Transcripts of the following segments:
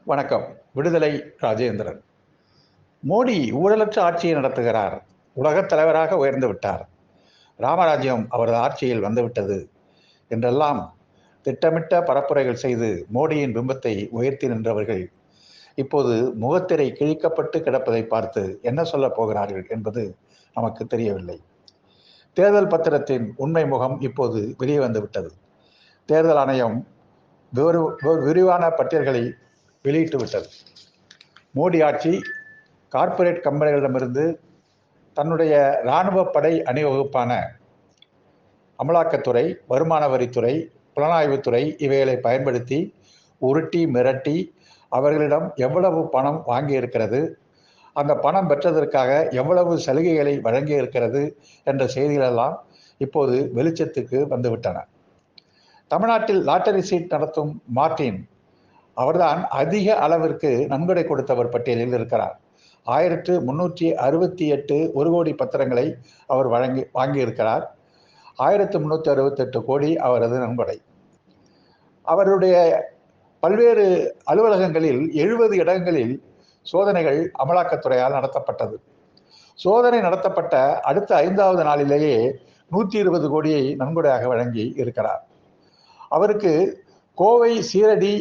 வணக்கம். விடுதலை ராஜேந்திரன். மோடி ஊழலற்ற ஆட்சியை நடத்துகிறார். உலகத் தலைவராக உயர்ந்து விட்டார். ராமராஜ்யம் அவரது ஆட்சியில் வந்துவிட்டது என்றெல்லாம் திட்டமிட்ட பரப்புரைகள் செய்து மோடியின் பிம்பத்தை உயர்த்தி நின்றவர்கள் இப்போது முகத்திரை கிழிக்கப்பட்டு கிடப்பதை பார்த்து என்ன சொல்லப் போகிறார்கள் என்பது நமக்கு தெரியவில்லை. தேர்தல் பத்திரத்தின் உண்மை முகம் இப்போது வெளியே வந்துவிட்டது. தேர்தல் ஆணையம் விரிவான பட்டியல்களை வெளியிட்டு விட்டது. மோடி ஆட்சி கார்ப்பரேட் கம்பெனிகளிடமிருந்து தன்னுடைய இராணுவ படை அணிவகுப்பான அமலாக்கத்துறை, வருமான வரித்துறை, புலனாய்வுத்துறை இவைகளை பயன்படுத்தி உருட்டி மிரட்டி அவர்களிடம் எவ்வளவு பணம் வாங்கியிருக்கிறது, அந்த பணம் பெற்றதற்காக எவ்வளவு சலுகைகளை வழங்கியிருக்கிறது என்ற செய்திகளெல்லாம் இப்போது வெளிச்சத்துக்கு வந்துவிட்டன. தமிழ்நாட்டில் லாட்டரி சீட் நடத்தும் மார்டின் அவர்தான் அதிக அளவிற்கு நன்கொடை கொடுத்தவர் பட்டியலில் இருக்கிறார். 1368 1 கோடி பத்திரங்களை அவர் வாங்கியிருக்கிறார். 1368 கோடி அவரது நன்கொடை. அவருடைய பல்வேறு அலுவலகங்களில் 70 இடங்களில் சோதனைகள் அமலாக்கத்துறையால் நடத்தப்பட்டது. சோதனை நடத்தப்பட்ட அடுத்த 5வது நாளிலேயே 120 கோடியை நன்கொடையாக வழங்கி இருக்கிறார். அவருக்கு கோவை சீரடி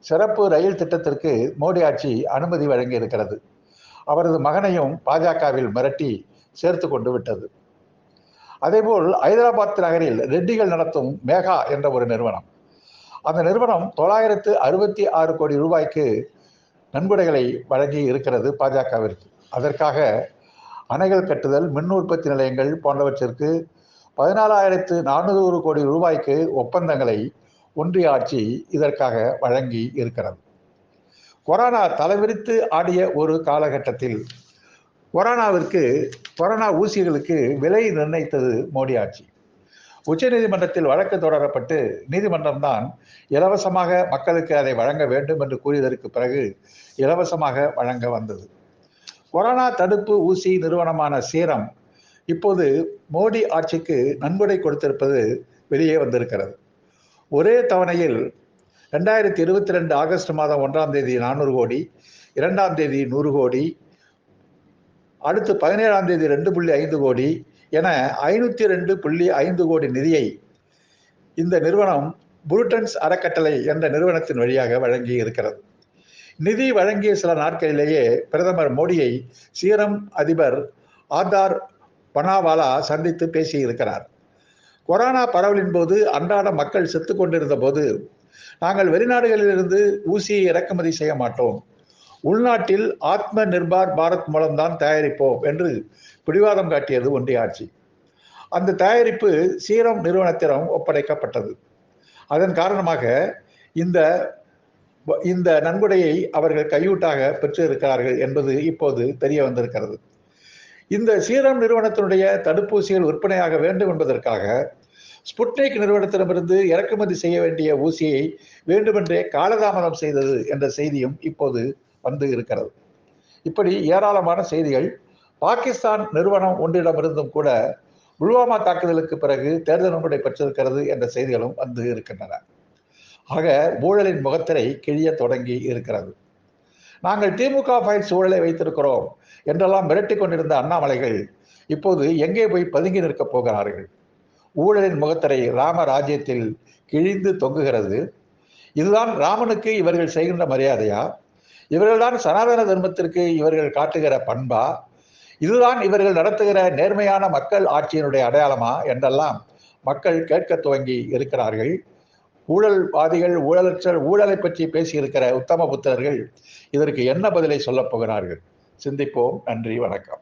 சிறப்பு ரயில் திட்டத்திற்கு மோடி ஆட்சி அனுமதி வழங்கி இருக்கிறது. அவரது மகனையும் பாஜகவில் மிரட்டி சேர்த்து கொண்டு விட்டது. அதேபோல் ஹைதராபாத் நகரில் ரெட்டிகள் நடத்தும் மேகா என்ற ஒரு நிறுவனம், அந்த நிறுவனம் 966 கோடி ரூபாய்க்கு நன்கொடைகளை வழங்கி இருக்கிறது பாஜகவிற்கு. அதற்காக அணைகள் கட்டுதல், மின் உற்பத்தி நிலையங்கள் போன்றவற்றிற்கு 14,400 கோடி ரூபாய்க்கு ஒப்பந்தங்களை ஒன்றிய ஆட்சி இதற்காக வழங்கி இருக்கிறது. கொரோனா தலைவிரித்து ஆடிய ஒரு காலகட்டத்தில் கொரோனா ஊசிகளுக்கு விலை நிர்ணயித்தது மோடி ஆட்சி. உச்சநீதிமன்றத்தில் வழக்கு தொடரப்பட்டு நீதிமன்றம்தான் இலவசமாக மக்களுக்கு அதை வழங்க வேண்டும் என்று கூறியதற்கு பிறகு இலவசமாக வழங்க வந்தது. கொரோனா தடுப்பு ஊசி நிறுவனமான சீரம் இப்போது மோடி ஆட்சிக்கு நன்கொடை கொடுத்திருப்பது வெளியே வந்திருக்கிறது. ஒரே தவணையில் 2022 ஆகஸ்ட் மாதம் 1ஆம் தேதி 400 கோடி, 2ஆம் தேதி 100 கோடி, அடுத்து 17ஆம் தேதி 2.5 கோடி என 502.5 கோடி நிதியை இந்த நிறுவனம் புருட்டன்ஸ் அறக்கட்டளை என்ற நிறுவனத்தின் வழியாக வழங்கி இருக்கிறது. நிதி வழங்கிய சில நாட்களிலேயே பிரதமர் மோடியை சீரம் அதிபர் ஆதார் பனாவாலா சந்தித்து பேசியிருக்கிறார். கொரோனா பரவலின் போது அன்றாட மக்கள் செத்து கொண்டிருந்த போது நாங்கள் வெளிநாடுகளிலிருந்து ஊசியை இறக்குமதி செய்ய மாட்டோம், உள்நாட்டில் ஆத்ம நிர்பார் பாரத் மூலம்தான் தயாரிப்போம் என்று பிடிவாதம் காட்டியது ஒன்றிய ஆட்சி. அந்த தயாரிப்பு சீரம் நிறுவனத்திடம் ஒப்படைக்கப்பட்டது. அதன் காரணமாக இந்த நன்கொடையை அவர்கள் கையூட்டாக பெற்று இருக்கிறார்கள் என்பது இப்போது தெரிய வந்திருக்கிறது. இந்த சீரம் நிறுவனத்தினுடைய தடுப்பூசிகள் விற்பனையாக வேண்டும் என்பதற்காக ஸ்புட்னிக் நிறுவனத்திடமிருந்து இறக்குமதி செய்ய வேண்டிய ஊசியை வேண்டுமென்றே காலதாமதம் செய்தது என்ற செய்தியும் இப்போது வந்து இருக்கிறது. இப்படி ஏராளமான செய்திகள். பாகிஸ்தான் நிறுவனம் ஒன்றிடமிருந்தும் கூட புல்வாமா தாக்குதலுக்கு பிறகு தேர்தல் நன்கொடை பெற்றிருக்கிறது என்ற செய்திகளும் வந்து இருக்கின்றன. ஆக ஊழலின் முகத்திரை கிழிய தொடங்கி இருக்கிறது. நாங்கள் திமுக ஃபைல்ஸ் ஊழலை வைத்திருக்கிறோம் என்றெல்லாம் மிரட்டி கொண்டிருந்த அண்ணாமலைகள் இப்போது எங்கே போய் பதுங்கி நிற்கப் போகிறார்கள்? ஊழலின் முகத்திரை ராம ராஜ்யத்தில் கிழிந்து தொங்குகிறது. இதுதான் ராமனுக்கு இவர்கள் செய்கின்ற மரியாதையா? இவர்கள்தான் சனாதன தர்மத்திற்கு இவர்கள் காட்டுகிற பண்பா? இதுதான் இவர்கள் நடத்துகிற நேர்மையான மக்கள் ஆட்சியினுடைய அடையாளமா என்றெல்லாம் மக்கள் கேட்க துவங்கி இருக்கிறார்கள். ஊழல்வாதிகள், ஊழலை பற்றி பேசியிருக்கிற உத்தம புத்திரர்கள் இதற்கு என்ன பதிலை சொல்லப் போகிறார்கள்? சிந்திப்போம். நன்றி, வணக்கம்.